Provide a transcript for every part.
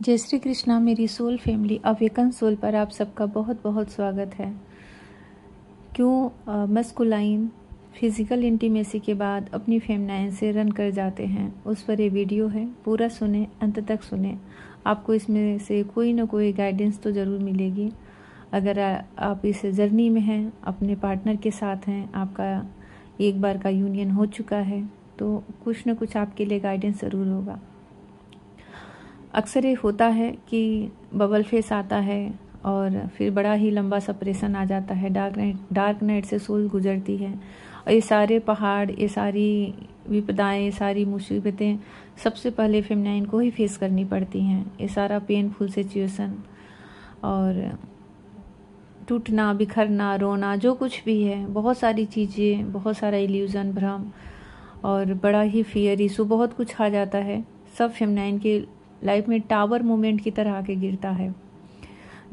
जय श्री कृष्णा। मेरी soul family awaken soul पर आप सबका बहुत बहुत स्वागत है। क्यों मस्कुलाइन फिजिकल इंटीमेसी के बाद अपनी फेमनाइन से रन कर जाते हैं, उस पर ये वीडियो है। पूरा सुने, अंत तक सुने। आपको इसमें से कोई ना कोई गाइडेंस तो ज़रूर मिलेगी। अगर आप इस जर्नी में हैं, अपने पार्टनर के साथ हैं, आपका एक बार का यूनियन हो चुका है, तो कुछ ना कुछ आपके लिए गाइडेंस ज़रूर होगा। अक्सर ये होता है कि बबल फेस आता है और फिर बड़ा ही लंबा सेपरेशन आ जाता है। डार्क नाइट से सोल गुजरती है और ये सारे पहाड़, ये सारी विपदाएं, ये सारी मुसीबतें सबसे पहले फेमिनाइन को ही फेस करनी पड़ती हैं। ये सारा पेनफुल सिचुएशन और टूटना, बिखरना, रोना, जो कुछ भी है, बहुत सारी चीज़ें, बहुत सारा इल्यूज़न, भ्रम और बड़ा ही फियर इशू, बहुत कुछ आ जाता है। सब फेमिनाइन के लाइफ में टावर मोमेंट की तरह आके गिरता है।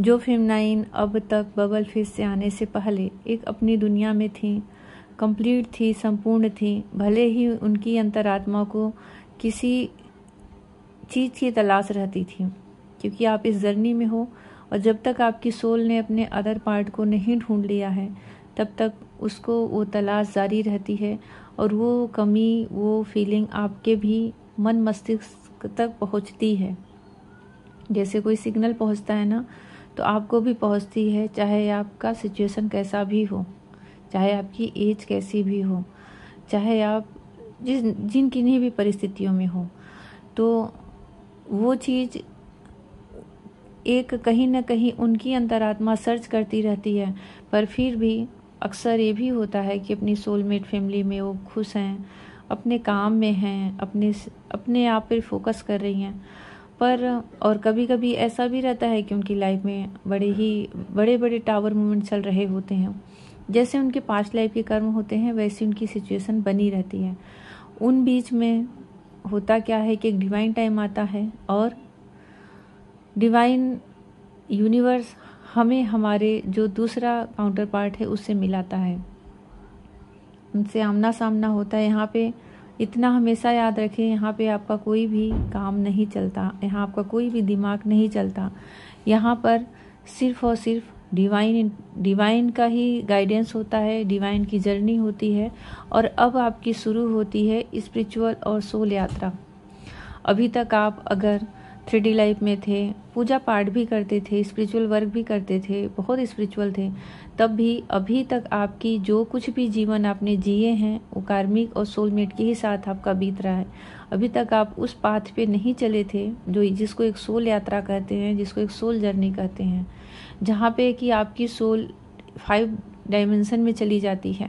जो फेमिनाइन अब तक बबल फेस से आने से पहले एक अपनी दुनिया में थी, कंप्लीट थी, संपूर्ण थी, भले ही उनकी अंतरात्मा को किसी चीज़ की तलाश रहती थी, क्योंकि आप इस जर्नी में हो और जब तक आपकी सोल ने अपने अदर पार्ट को नहीं ढूंढ लिया है, तब तक उसको वो तलाश जारी रहती है और वो कमी, वो फीलिंग आपके भी मन मस्तिष्क तक पहुंचती है। जैसे कोई सिग्नल पहुंचता है ना, तो आपको भी पहुंचती है, चाहे आपका सिचुएशन कैसा भी हो, चाहे आपकी एज कैसी भी हो, चाहे आप जिन किन्हीं भी परिस्थितियों में हो। तो वो चीज़ एक कहीं ना कहीं उनकी अंतरात्मा सर्च करती रहती है, पर फिर भी अक्सर ये भी होता है कि अपनी सोलमेट फैमिली में वो खुश हैं, अपने काम में हैं, अपने आप पर फोकस कर रही हैं। पर और कभी कभी ऐसा भी रहता है कि उनकी लाइफ में बड़े बड़े टावर मोमेंट चल रहे होते हैं। जैसे उनके पास्ट लाइफ के कर्म होते हैं, वैसी उनकी सिचुएशन बनी रहती है। उन बीच में होता क्या है कि एक डिवाइन टाइम आता है और डिवाइन यूनिवर्स हमें हमारे जो दूसरा काउंटर पार्ट है उससे मिलाता है, उनसे आमना सामना होता है। यहाँ पे इतना हमेशा याद रखें, यहाँ पे आपका कोई भी काम नहीं चलता, यहाँ आपका कोई भी दिमाग नहीं चलता। यहाँ पर सिर्फ और सिर्फ डिवाइन का ही गाइडेंस होता है, डिवाइन की जर्नी होती है। और अब आपकी शुरू होती है स्पिरिचुअल और सोल यात्रा। अभी तक आप अगर 3D लाइफ में थे, पूजा पाठ भी करते थे, स्पिरिचुअल वर्क भी करते थे, बहुत स्पिरिचुअल थे, तब भी अभी तक आपकी जो कुछ भी जीवन आपने जिए हैं वो कार्मिक और सोलमेट के ही साथ आपका बीत रहा है। अभी तक आप उस पाथ पे नहीं चले थे जिसको एक सोल यात्रा कहते हैं, जिसको एक सोल जर्नी कहते हैं, जहाँ पे कि आपकी सोल 5 डायमेंशन में चली जाती है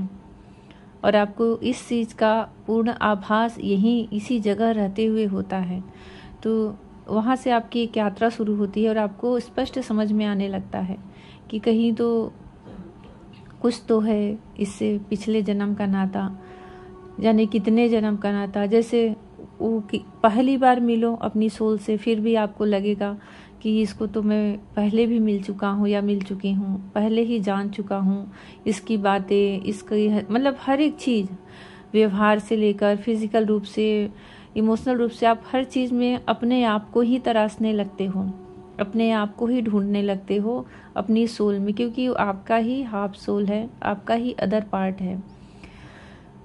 और आपको इस चीज़ का पूर्ण आभास इसी जगह रहते हुए होता है। तो वहाँ से आपकी एक यात्रा शुरू होती है और आपको स्पष्ट समझ में आने लगता है कि कहीं तो कुछ तो है, इससे पिछले जन्म का नाता, जाने कितने जन्म का नाता। जैसे वो पहली बार मिलो अपनी सोल से, फिर भी आपको लगेगा कि इसको तो मैं पहले भी मिल चुका हूँ या मिल चुकी हूँ, पहले ही जान चुका हूँ इसकी बातें, इसकी मतलब हर एक चीज़, व्यवहार से लेकर फिजिकल रूप से, इमोशनल रूप से, आप हर चीज़ में अपने आप को ही तराशने लगते हो, अपने आप को ही ढूंढने लगते हो अपनी सोल में, क्योंकि आपका ही हाफ सोल है, आपका ही अदर पार्ट है।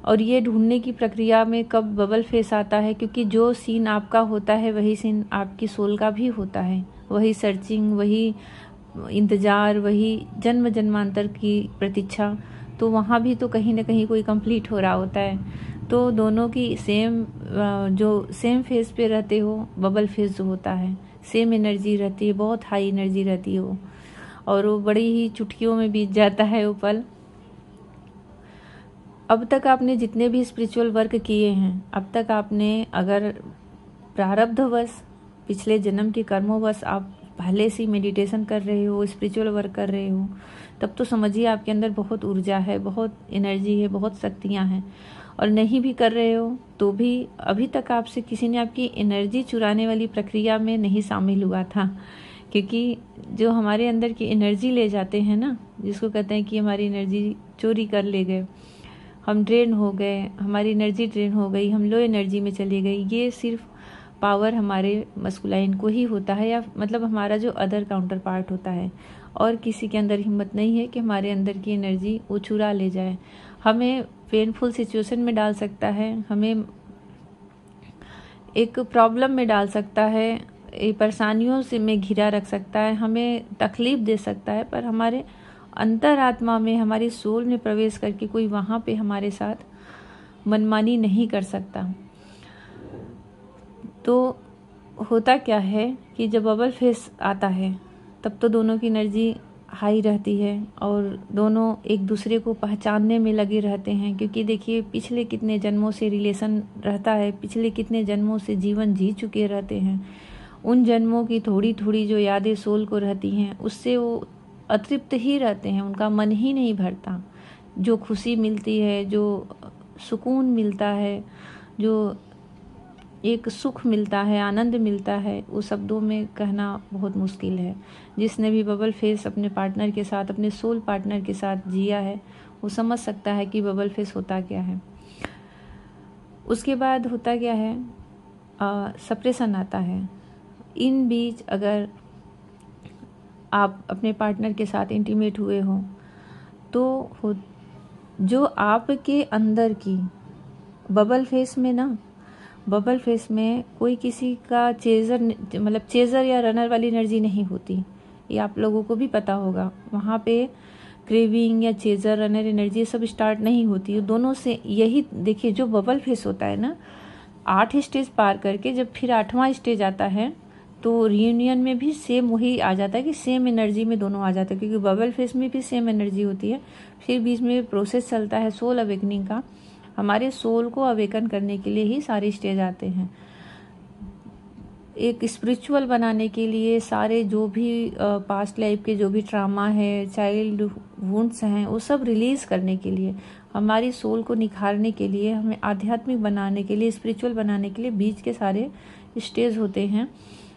और ये ढूंढने की प्रक्रिया में कब बबल फेस आता है, क्योंकि जो सीन आपका होता है वही सीन आपकी सोल का भी होता है। वही सर्चिंग, वही इंतज़ार, वही जन्म जन्मांतर की प्रतीक्षा, तो वहाँ भी तो कहीं ना कहीं कोई कंप्लीट हो रहा होता है। तो दोनों की सेम फेज पे रहते हो, बबल फेज जो होता है सेम एनर्जी रहती है, बहुत हाई एनर्जी रहती है वो, और वो बड़ी ही चुटकियों में बीत जाता है वो पल। अब तक आपने जितने भी स्पिरिचुअल वर्क किए हैं, अब तक आपने अगर प्रारब्धवश, पिछले जन्म के कर्मोवश आप पहले से मेडिटेशन कर रहे हो, स्पिरिचुअल वर्क कर रहे हो, तब तो समझिए आपके अंदर बहुत ऊर्जा है, बहुत एनर्जी है, बहुत शक्तियाँ हैं। और नहीं भी कर रहे हो तो भी अभी तक आपसे किसी ने आपकी एनर्जी चुराने वाली प्रक्रिया में नहीं शामिल हुआ था, क्योंकि जो हमारे अंदर की एनर्जी ले जाते हैं ना, जिसको कहते हैं कि हमारी एनर्जी चोरी कर ले गए, हम ड्रेन हो गए, हमारी एनर्जी ड्रेन हो गई, हम लो एनर्जी में चले गई, ये सिर्फ पावर हमारे मस्कुलाइन को ही होता है, या मतलब हमारा जो अदर काउंटर पार्ट होता है। और किसी के अंदर हिम्मत नहीं है कि हमारे अंदर की एनर्जी वो चुरा ले जाए, हमें पेनफुल सिचुएशन में डाल सकता है, हमें एक प्रॉब्लम में डाल सकता है, परेशानियों से में घिरा रख सकता है, हमें तकलीफ दे सकता है। पर हमारे अंतरात्मा में, हमारी सोल में प्रवेश करके कोई वहाँ पे हमारे साथ मनमानी नहीं कर सकता। तो होता क्या है कि जब बबल फेस आता है तब तो दोनों की एनर्जी हाई रहती है और दोनों एक दूसरे को पहचानने में लगे रहते हैं, क्योंकि देखिए पिछले कितने जन्मों से रिलेशन रहता है, पिछले कितने जन्मों से जीवन जी चुके रहते हैं। उन जन्मों की थोड़ी थोड़ी जो यादें सोल को रहती हैं उससे वो अतृप्त ही रहते हैं, उनका मन ही नहीं भरता। जो खुशी मिलती है, जो सुकून मिलता है, जो एक सुख मिलता है, आनंद मिलता है, वो शब्दों में कहना बहुत मुश्किल है। जिसने भी बबल फेस अपने पार्टनर के साथ, अपने सोल पार्टनर के साथ जिया है, वो समझ सकता है कि बबल फेस होता क्या है। उसके बाद होता क्या है, सप्रेशन आता है। इन बीच अगर आप अपने पार्टनर के साथ इंटीमेट हुए हो तो जो आपके अंदर की बबल फेस में ना, बबल फेस में कोई किसी का चेजर या रनर वाली एनर्जी नहीं होती, ये आप लोगों को भी पता होगा। वहाँ पे क्रेविंग या चेजर रनर एनर्जी सब स्टार्ट नहीं होती। दोनों से यही देखिए, जो बबल फेस होता है ना, 8 स्टेज पार करके जब फिर 8वां स्टेज आता है तो रियूनियन में भी सेम वही आ जाता है कि सेम एनर्जी में दोनों आ जाते हैं, क्योंकि बबल फेस में भी सेम एनर्जी होती है। फिर बीच में प्रोसेस चलता है सोल अवेकनिंग का। हमारे सोल को अवेकन करने के लिए ही सारे स्टेज आते हैं। एक स्पिरिचुअल बनाने के लिए सारे जो भी पास्ट लाइफ के जो भी ट्रामा है, चाइल्ड वुंड्स हैं, वो सब रिलीज करने के लिए, हमारी सोल को निखारने के लिए, हमें आध्यात्मिक बनाने के लिए, स्पिरिचुअल बनाने के लिए बीच के सारे स्टेज होते हैं,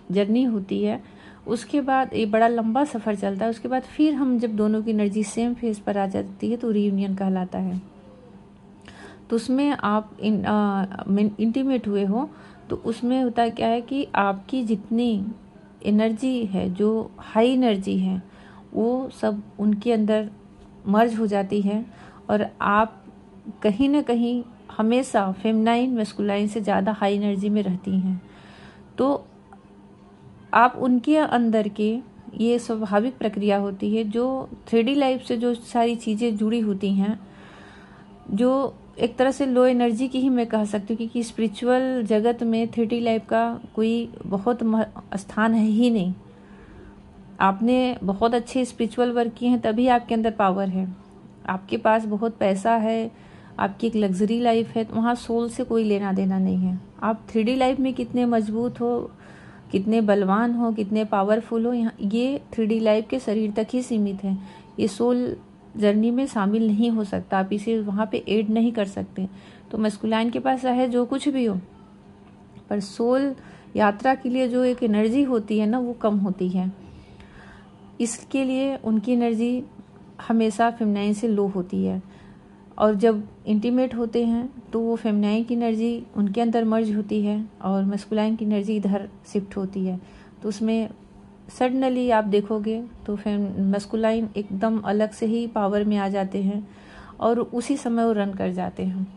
जर्नी होती है। उसके बाद एक बड़ा लंबा सफ़र चलता है। उसके बाद फिर हम जब दोनों की एनर्जी सेम फेज पर आ जाती है तो रीयूनियन कहलाता है। तो उसमें आप इंटीमेट हुए हो तो उसमें होता क्या है कि आपकी जितनी एनर्जी है, जो हाई एनर्जी है, वो सब उनके अंदर मर्ज हो जाती है और आप कहीं ना कहीं हमेशा फेमिनाइन मस्कुलाइन से ज़्यादा हाई एनर्जी में रहती हैं। तो आप उनके अंदर के, ये स्वाभाविक प्रक्रिया होती है, जो 3D लाइफ से जो सारी चीज़ें जुड़ी होती हैं, जो एक तरह से लो एनर्जी की ही मैं कह सकती हूँ, क्योंकि स्पिरिचुअल जगत में 3D लाइफ का कोई बहुत स्थान है ही नहीं। आपने बहुत अच्छे स्पिरिचुअल वर्क किए हैं तभी आपके अंदर पावर है। आपके पास बहुत पैसा है, आपकी एक लग्जरी लाइफ है, वहाँ सोल से कोई लेना देना नहीं है। आप 3D लाइफ में कितने मजबूत हो, कितने बलवान हो, कितने पावरफुल हो, यहाँ ये 3D लाइफ के शरीर तक ही सीमित है। ये सोल जर्नी में शामिल नहीं हो सकता, आप इसे वहाँ पे ऐड नहीं कर सकते। तो मस्कुलाइन के पास है जो कुछ भी हो, पर सोल यात्रा के लिए जो एक एनर्जी होती है ना, वो कम होती है। इसके लिए उनकी एनर्जी हमेशा फेमिनाइन से लो होती है। और जब इंटीमेट होते हैं तो वो फेमिनाइन की एनर्जी उनके अंदर मर्ज होती है और मस्कुलाइन की एनर्जी इधर शिफ्ट होती है। तो उसमें सडनली आप देखोगे तो मस्कुलाइन एकदम अलग से ही पावर में आ जाते हैं और उसी समय वो रन कर जाते हैं।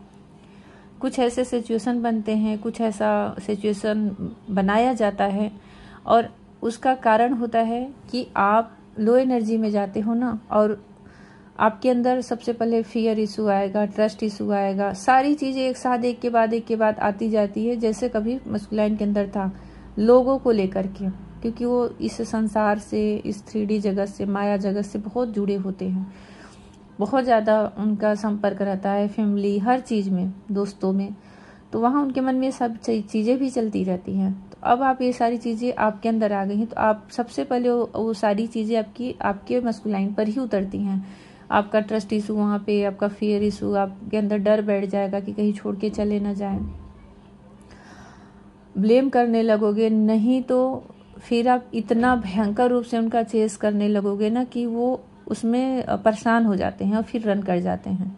कुछ ऐसे सिचुएशन बनते हैं, कुछ ऐसा सिचुएशन बनाया जाता है और उसका कारण होता है कि आप लो एनर्जी में जाते हो ना, और आपके अंदर सबसे पहले फियर इशू आएगा, ट्रस्ट इशू आएगा, सारी चीज़ें एक साथ एक के बाद आती जाती है, जैसे कभी मस्कुलाइन के अंदर था लोगों को लेकर के, क्योंकि वो इस संसार से, इस 3D जगत से, माया जगत से बहुत जुड़े होते हैं, बहुत ज़्यादा उनका संपर्क रहता है, फैमिली, हर चीज़ में, दोस्तों में। तो वहाँ उनके मन में सब चीज़ें भी चलती रहती हैं। तो अब आप ये सारी चीज़ें आपके अंदर आ गई हैं, तो आप सबसे पहले वो सारी चीज़ें आपके मस्कुलाइन पर ही उतरती हैं। आपका ट्रस्ट इशू वहाँ पे, आपका फियर इशू, आपके अंदर डर बैठ जाएगा कि कहीं छोड़ के चले ना जाए, ब्लेम करने लगोगे, नहीं तो फिर आप इतना भयंकर रूप से उनका चेस करने लगोगे ना कि वो उसमें परेशान हो जाते हैं और फिर रन कर जाते हैं।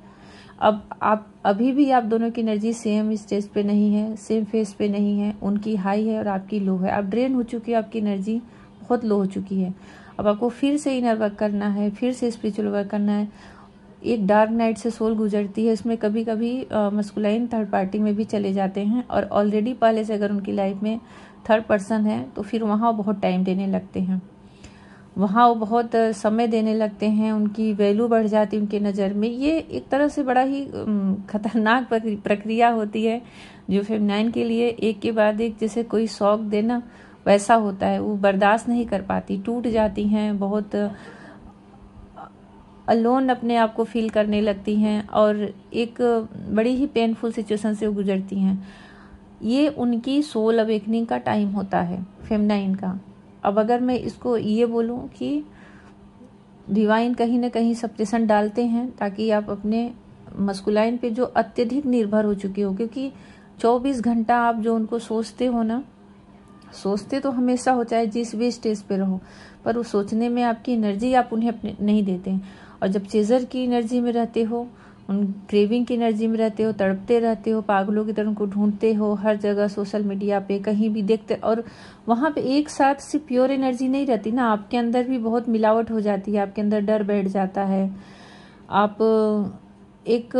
अब आप अभी भी आप दोनों की एनर्जी सेम स्टेज पे नहीं है, सेम फेस पे नहीं है। उनकी हाई है और आपकी लो है। आप ड्रेन हो चुकी है, आपकी एनर्जी बहुत लो हो चुकी है। अब आपको फिर से इनर वर्क करना है, फिर से स्पिरिचुअल वर्क करना है। एक डार्क नाइट से सोल गुजरती है, इसमें कभी कभी मस्कुलाइन थर्ड पार्टी में भी चले जाते हैं, और ऑलरेडी पहले से अगर उनकी लाइफ में थर्ड पर्सन है तो फिर वहाँ बहुत टाइम देने लगते हैं, वहाँ वो बहुत समय देने लगते हैं, उनकी वैल्यू बढ़ जाती है उनके नज़र में। ये एक तरह से बड़ा ही खतरनाक प्रक्रिया होती है जो फेमिनाइन के लिए एक के बाद एक जैसे कोई शौक देना वैसा होता है। वो बर्दाश्त नहीं कर पाती, टूट जाती हैं, बहुत अलोन अपने आप को फील करने लगती हैं और एक बड़ी ही पेनफुल सिचुएशन से वो गुजरती हैं। ये उनकी सोल अवेकनिंग का टाइम होता है फेमिनाइन का। अब अगर मैं इसको ये बोलूं कि डिवाइन कहीं ना कहीं सप्रेशन डालते हैं ताकि आप अपने मस्कुलाइन पे जो अत्यधिक निर्भर हो चुके हो, क्योंकि 24 घंटा आप जो उनको सोचते हो ना, सोचते तो हमेशा हो चाहे जिस भी स्टेज पे रहो, पर वो सोचने में आपकी एनर्जी आप उन्हें अपने नहीं देते। और जब चेजर की एनर्जी में रहते हो, उन क्रेविंग की एनर्जी में रहते हो, तड़पते रहते हो, पागलों की तरह उनको ढूंढते हो हर जगह, सोशल मीडिया पे कहीं भी देखते, और वहाँ पे एक साथ सिर्फ प्योर एनर्जी नहीं रहती ना, आपके अंदर भी बहुत मिलावट हो जाती है, आपके अंदर डर बैठ जाता है, आप एक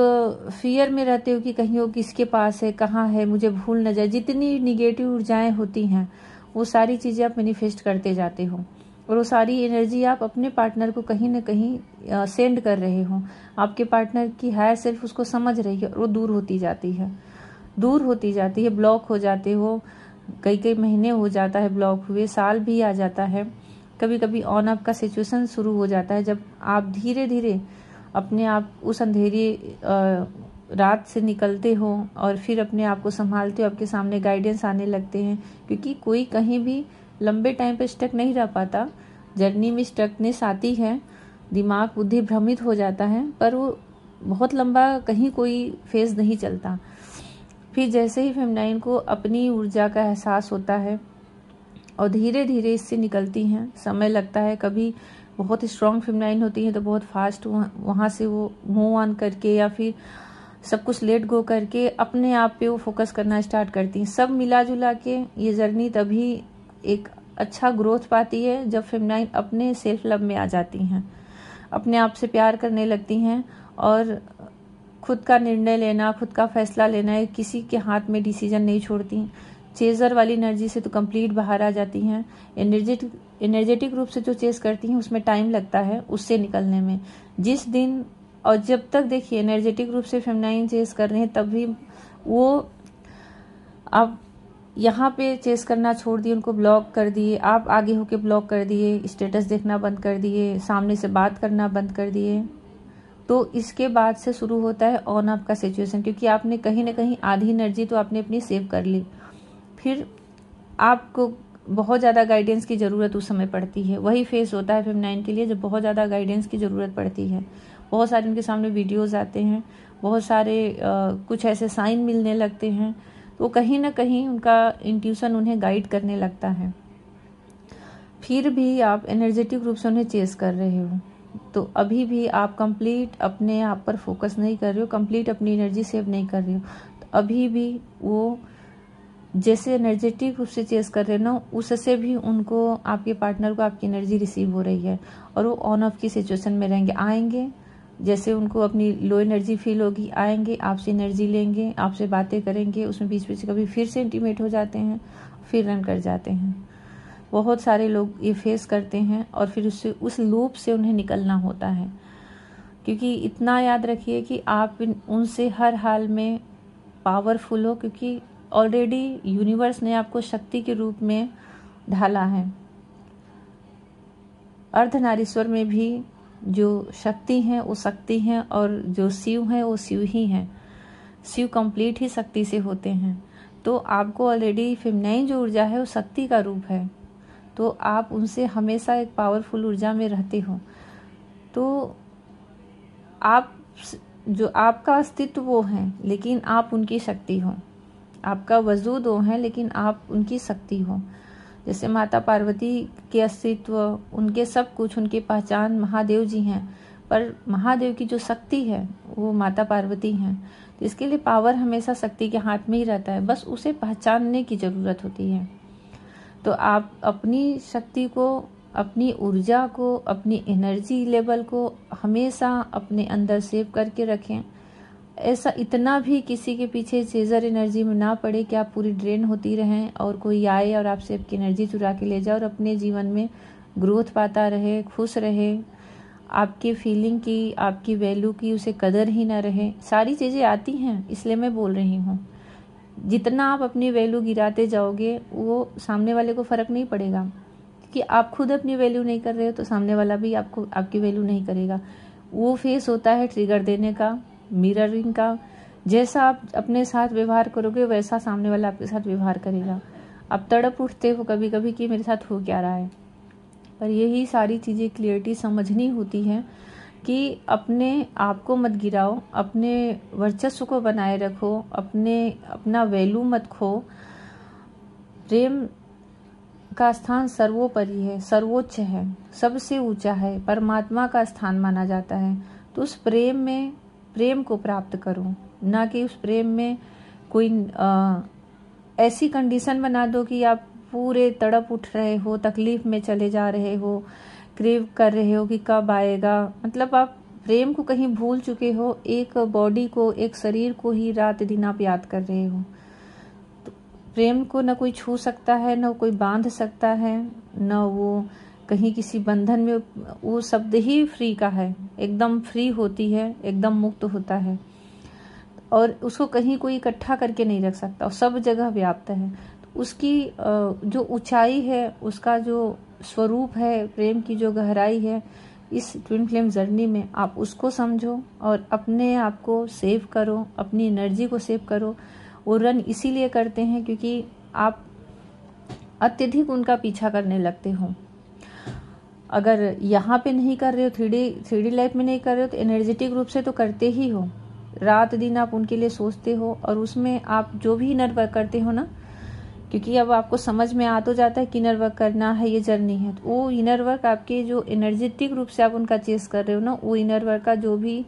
फियर में रहते हो कि कहीं वो किसके पास है, कहाँ है, मुझे भूल न जाए। जितनी निगेटिव ऊर्जाएं होती हैं वो सारी चीज़ें आप मैनिफेस्ट करते जाते हो, और वो सारी एनर्जी आप अपने पार्टनर को कहीं ना कहीं सेंड कर रहे हो। आपके पार्टनर की हायर सेल्फ उसको समझ रही है और वो दूर होती जाती है, दूर होती जाती है, ब्लॉक हो जाते हो। कई कई महीने हो जाता है ब्लॉक हुए, साल भी आ जाता है, कभी कभी ऑन अप का सिचुएशन शुरू हो जाता है। जब आप धीरे धीरे अपने आप उस अंधेरी रात से निकलते हो और फिर अपने आप को संभालते हो, आपके सामने गाइडेंस आने लगते हैं, क्योंकि कोई कहीं भी लंबे टाइम पे स्टक नहीं रह पाता। जर्नी में स्टकनेस आती है, दिमाग बुद्धि भ्रमित हो जाता है, पर वो बहुत लंबा कहीं कोई फेज नहीं चलता। फिर जैसे ही फेमिनाइन को अपनी ऊर्जा का एहसास होता है और धीरे धीरे इससे निकलती हैं, समय लगता है। कभी बहुत स्ट्रॉन्ग फेमिनाइन होती है तो बहुत फास्ट वहाँ से वो मूव ऑन करके या फिर सब कुछ लेट गो करके अपने आप पे वो फोकस करना स्टार्ट करती हैं। सब मिला जुला के ये जर्नी तभी एक अच्छा ग्रोथ पाती है जब फेमिनाइन अपने सेल्फ लव में आ जाती हैं, अपने आप से प्यार करने लगती हैं और खुद का निर्णय लेना, खुद का फैसला लेना है, किसी के हाथ में डिसीजन नहीं छोड़ती। चेजर वाली एनर्जी से तो कंप्लीट बाहर आ जाती हैं। एनर्जेटिक रूप से जो चेस करती हैं उसमें टाइम लगता है उससे निकलने में। जिस दिन और जब तक देखिए एनर्जेटिक रूप से फेमिनाइन चेस कर रहे हैं तब भी वो आप यहाँ पे चेस करना छोड़ दिए, उनको ब्लॉक कर दिए, आप आगे होके ब्लॉक कर दिए, स्टेटस देखना बंद कर दिए, सामने से बात करना बंद कर दिए, तो इसके बाद से शुरू होता है ऑन अप का सिचुएशन, क्योंकि आपने कहीं ना कहीं आधी एनर्जी तो आपने अपनी सेव कर ली। फिर आपको बहुत ज़्यादा गाइडेंस की ज़रूरत उस समय पड़ती है। वही फेस होता है फेमिनाइन के लिए जब बहुत ज़्यादा गाइडेंस की ज़रूरत पड़ती है। बहुत सारे उनके सामने वीडियोज़ आते हैं, बहुत सारे कुछ ऐसे साइन मिलने लगते हैं, तो कहीं ना कहीं उनका इंट्यूशन उन्हें गाइड करने लगता है। फिर भी आप एनर्जेटिक रूप से उन्हें चेस कर रहे हो तो अभी भी आप कंप्लीट अपने आप पर फोकस नहीं कर रहे हो, कंप्लीट अपनी एनर्जी सेव नहीं कर रहे हो, तो अभी भी वो जैसे एनर्जेटिक रूप से चेस कर रहे हो ना, उससे भी उनको, आपके पार्टनर को आपकी एनर्जी रिसीव हो रही है और वो ऑन ऑफ की सिचुएशन में रहेंगे। आएंगे जैसे उनको अपनी लो एनर्जी फील होगी, आएंगे आपसे एनर्जी लेंगे, आपसे बातें करेंगे, उसमें बीच बीच कभी फिर से इंटीमेट हो जाते हैं, फिर रन कर जाते हैं। बहुत सारे लोग ये फेस करते हैं और फिर उससे उस लूप से उन्हें निकलना होता है, क्योंकि इतना याद रखिए कि आप उनसे हर हाल में पावरफुल हो, क्योंकि ऑलरेडी यूनिवर्स ने आपको शक्ति के रूप में ढाला है। अर्धनारीश्वर में भी जो शक्ति हैं वो शक्ति हैं और जो शिव हैं वो शिव ही हैं। शिव कंप्लीट ही शक्ति से होते हैं। तो आपको ऑलरेडी फेमिनाइन जो ऊर्जा है वो शक्ति का रूप है, तो आप उनसे हमेशा एक पावरफुल ऊर्जा में रहते हो। तो आप जो आपका अस्तित्व वो हैं लेकिन आप उनकी शक्ति हो, आपका वजूद वो है लेकिन आप उनकी शक्ति हो। जैसे माता पार्वती के अस्तित्व, उनके सब कुछ, उनकी पहचान महादेव जी हैं, पर महादेव की जो शक्ति है वो माता पार्वती हैं, तो इसके लिए पावर हमेशा शक्ति के हाथ में ही रहता है, बस उसे पहचानने की ज़रूरत होती है। तो आप अपनी शक्ति को, अपनी ऊर्जा को, अपनी एनर्जी लेवल को हमेशा अपने अंदर सेव करके रखें। ऐसा इतना भी किसी के पीछे चेजर एनर्जी में ना पड़े कि आप पूरी ड्रेन होती रहें और कोई आए और आपसे आपकी एनर्जी चुरा के ले जाए और अपने जीवन में ग्रोथ पाता रहे, खुश रहे, आपके फीलिंग की, आपकी वैल्यू की उसे कदर ही ना रहे। सारी चीज़ें आती हैं, इसलिए मैं बोल रही हूँ। जितना आप अपनी वैल्यू गिराते जाओगे वो सामने वाले को फ़र्क नहीं पड़ेगा, क्योंकि आप खुद अपनी वैल्यू नहीं कर रहे हो तो सामने वाला भी आपको आपकी वैल्यू नहीं करेगा। वो फेस होता है ट्रिगर देने का, मिररिंग का। जैसा आप अपने साथ व्यवहार करोगे वैसा सामने वाला आपके साथ व्यवहार करेगा। आप तड़प उठते हो कभी कभी कि मेरे साथ हो क्या रहा है, पर यही सारी चीज़ें क्लियरिटी समझनी होती है कि अपने आप को मत गिराओ, अपने वर्चस्व को बनाए रखो, अपना वैल्यू मत खो। प्रेम का स्थान सर्वोपरि है, सर्वोच्च है, सबसे ऊंचा है, परमात्मा का स्थान माना जाता है। तो उस प्रेम में प्रेम को प्राप्त करो, ना कि उस प्रेम में कोई ऐसी कंडीशन बना दो कि आप पूरे तड़प उठ रहे हो, तकलीफ में चले जा रहे हो, क्रेव कर रहे हो कि कब आएगा। मतलब आप प्रेम को कहीं भूल चुके हो, एक बॉडी को, एक शरीर को ही रात दिन आप याद कर रहे हो। तो प्रेम को न कोई छू सकता है, न कोई बांध सकता है, न वो कहीं किसी बंधन में, वो शब्द ही फ्री का है, एकदम फ्री होती है, एकदम मुक्त होता है और उसको कहीं कोई इकट्ठा करके नहीं रख सकता और सब जगह व्याप्त है। तो उसकी जो ऊंचाई है, उसका जो स्वरूप है, प्रेम की जो गहराई है, इस ट्विन फ्लेम जर्नी में आप उसको समझो और अपने आप को सेव करो, अपनी एनर्जी को सेव करो। वो रन इसीलिए करते हैं क्योंकि आप अत्यधिक उनका पीछा करने लगते हो। अगर यहाँ पे नहीं कर रहे हो, थ्री डी लाइफ में नहीं कर रहे हो, तो एनर्जेटिक रूप से तो करते ही हो। रात दिन आप उनके लिए सोचते हो और उसमें आप जो भी इनर वर्क करते हो ना, क्योंकि अब आपको समझ में आ तो जाता है कि इनर वर्क करना है, ये जर्नी है, तो वो इनर वर्क आपके जो एनर्जेटिक रूप से आप उनका चेस कर रहे हो ना, वो इनर वर्क का जो भी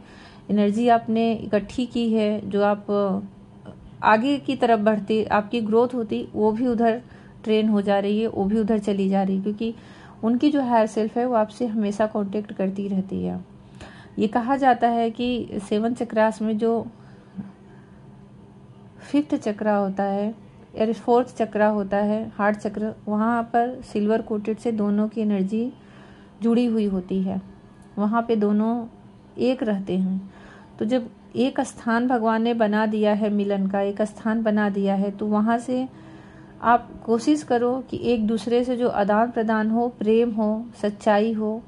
एनर्जी आपने इकट्ठी की है, जो आप आगे की तरफ बढ़ते, आपकी ग्रोथ होती, वो भी उधर ट्रेन हो जा रही है, वो भी उधर चली जा रही है, क्योंकि उनकी जो हायर सेल्फ है वो आपसे हमेशा कांटेक्ट करती रहती है। ये कहा जाता है कि 7 चक्रास में जो 5th चक्रा होता है या 4th चक्रा होता है, हार्ट चक्र, वहाँ पर सिल्वर कोटेड से दोनों की एनर्जी जुड़ी हुई होती है, वहाँ पे दोनों एक रहते हैं। तो जब एक स्थान भगवान ने बना दिया है, मिलन का एक स्थान बना दिया है, तो वहाँ से आप कोशिश करो कि एक दूसरे से जो आदान प्रदान हो, प्रेम हो, सच्चाई हो,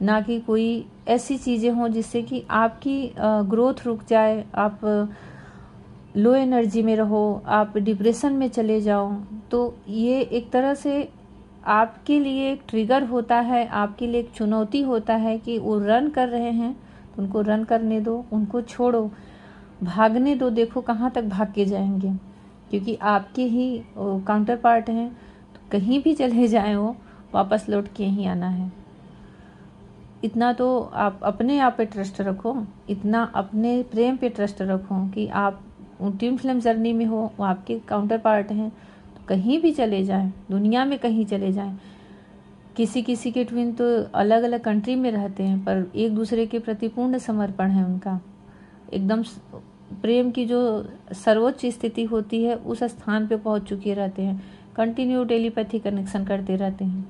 ना कि कोई ऐसी चीज़ें हों जिससे कि आपकी ग्रोथ रुक जाए, आप लो एनर्जी में रहो, आप डिप्रेशन में चले जाओ। तो ये एक तरह से आपके लिए एक ट्रिगर होता है, आपके लिए एक चुनौती होता है कि वो रन कर रहे हैं तो उनको रन करने दो, उनको छोड़ो, भागने दो, देखो कहाँ तक भाग के जाएंगे, क्योंकि आपके ही काउंटर पार्ट हैं। तो कहीं भी चले जाएं वो वापस लौट के ही आना है। इतना तो आप अपने आप पे ट्रस्ट रखो, इतना अपने प्रेम पे ट्रस्ट रखो कि आप ट्विन फ्लेम जर्नी में हो, वो आपके काउंटर पार्ट हैं। तो कहीं भी चले जाएं, दुनिया में कहीं चले जाएं, किसी किसी के ट्विन तो अलग अलग कंट्री में रहते हैं, पर एक दूसरे के प्रति पूर्ण समर्पण है उनका, एकदम प्रेम की जो सर्वोच्च स्थिति होती है उस स्थान पे पहुंच चुके रहते हैं, कंटिन्यू टेलीपैथी कनेक्शन करते रहते हैं,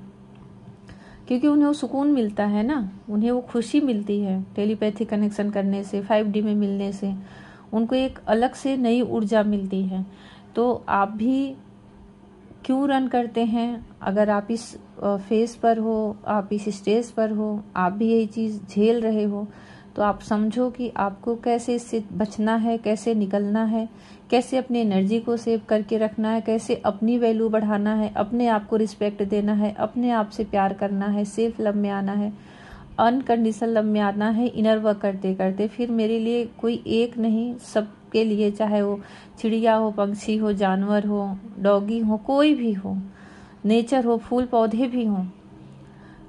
क्योंकि उन्हें वो सुकून मिलता है ना, उन्हें वो खुशी मिलती है टेलीपैथी कनेक्शन करने से, 5D में मिलने से उनको एक अलग से नई ऊर्जा मिलती है। तो आप भी क्यों रन करते हैं? अगर आप इस फेज पर हो, आप इस स्टेज पर हो, आप भी यही चीज़ झेल रहे हो, तो आप समझो कि आपको कैसे इससे बचना है, कैसे निकलना है, कैसे अपनी एनर्जी को सेव करके रखना है, कैसे अपनी वैल्यू बढ़ाना है, अपने आप को रिस्पेक्ट देना है, अपने आप से प्यार करना है, सेल्फ लव में आना है, अनकंडीशनल लव में आना है। इनर वर्क करते करते फिर मेरे लिए कोई एक नहीं, सबके लिए, चाहे वो चिड़िया हो, पंछी हो, जानवर हो, डॉगी हो, कोई भी हो, नेचर हो, फूल पौधे भी हों,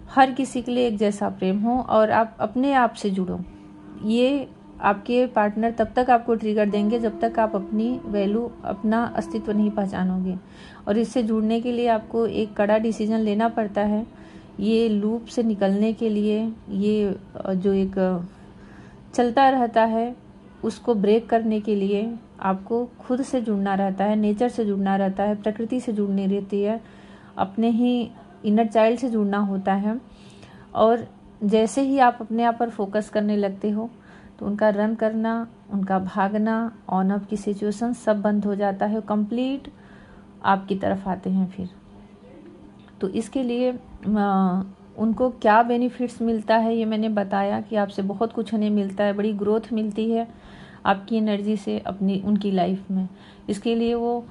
हर किसी के लिए एक जैसा प्रेम हो और आप अपने आप से जुड़ो। ये आपके पार्टनर तब तक आपको ट्रिगर देंगे जब तक आप अपनी वैल्यू, अपना अस्तित्व नहीं पहचानोगे। और इससे जुड़ने के लिए आपको एक कड़ा डिसीजन लेना पड़ता है। ये लूप से निकलने के लिए, ये जो एक चलता रहता है, उसको ब्रेक करने के लिए आपको खुद से जुड़ना रहता है, नेचर से जुड़ना रहता है, प्रकृति से जुड़नी रहती है, अपने ही इनर चाइल्ड से जुड़ना होता है। और जैसे ही आप अपने आप पर फोकस करने लगते हो तो उनका रन करना, उनका भागना, ऑन ऑफ की सिचुएशन सब बंद हो जाता है, कंप्लीट आपकी तरफ आते हैं फिर। तो इसके लिए उनको क्या बेनिफिट्स मिलता है ये मैंने बताया कि आपसे बहुत कुछ उन्हें मिलता है, बड़ी ग्रोथ मिलती है आपकी एनर्जी से अपनी उनकी लाइफ में। इसके लिए वो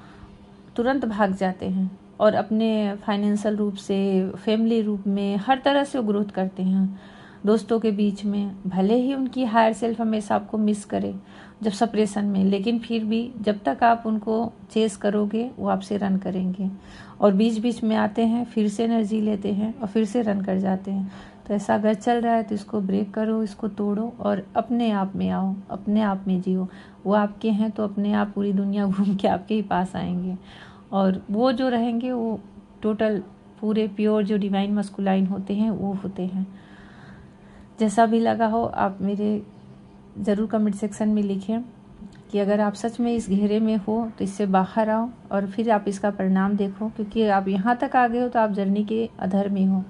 तुरंत भाग जाते हैं और अपने फाइनेंशियल रूप से, फैमिली रूप में, हर तरह से वो ग्रोथ करते हैं। दोस्तों के बीच में भले ही उनकी हायर सेल्फ हमेशा आपको मिस करे जब सेपरेशन में, लेकिन फिर भी जब तक आप उनको चेस करोगे वो आपसे रन करेंगे। और बीच बीच में आते हैं, फिर से एनर्जी लेते हैं और फिर से रन कर जाते हैं। तो ऐसा अगर चल रहा है तो इसको ब्रेक करो, इसको तोड़ो और अपने आप में आओ, अपने आप में जियो। वो आपके हैं तो अपने आप पूरी दुनिया घूम के आपके ही पास आएंगे। और वो जो रहेंगे वो टोटल पूरे प्योर जो डिवाइन मस्कुलाइन होते हैं वो होते हैं। जैसा भी लगा हो आप मेरे ज़रूर कमेंट सेक्शन में लिखें कि अगर आप सच में इस घेरे में हो तो इससे बाहर आओ और फिर आप इसका परिणाम देखो। क्योंकि आप यहाँ तक आ गए हो तो आप जर्नी के अधर में हो,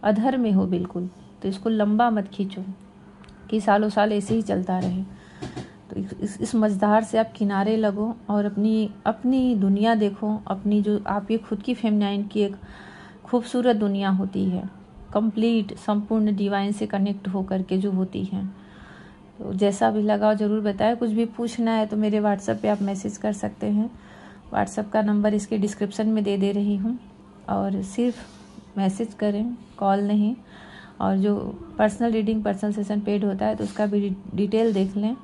अधर में हो बिल्कुल। तो इसको लंबा मत खींचो कि सालों साल ऐसे ही चलता रहे। तो इस मझधार से आप किनारे लगो और अपनी दुनिया देखो, अपनी जो आपकी खुद की फेमिनाइन की एक खूबसूरत दुनिया होती है, कंप्लीट संपूर्ण डिवाइन से कनेक्ट होकर के जो होती है। तो जैसा भी लगा ज़रूर बताएं। कुछ भी पूछना है तो मेरे व्हाट्सएप पे आप मैसेज कर सकते हैं। व्हाट्सएप का नंबर इसके डिस्क्रिप्शन में दे रही हूँ। और सिर्फ मैसेज करें, कॉल नहीं। और जो personal reading, personal session paid होता है तो उसका भी डिटेल देख लें।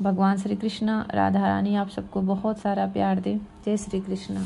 भगवान श्री कृष्ण, राधा रानी आप सबको बहुत सारा प्यार दें। जय श्री कृष्ण।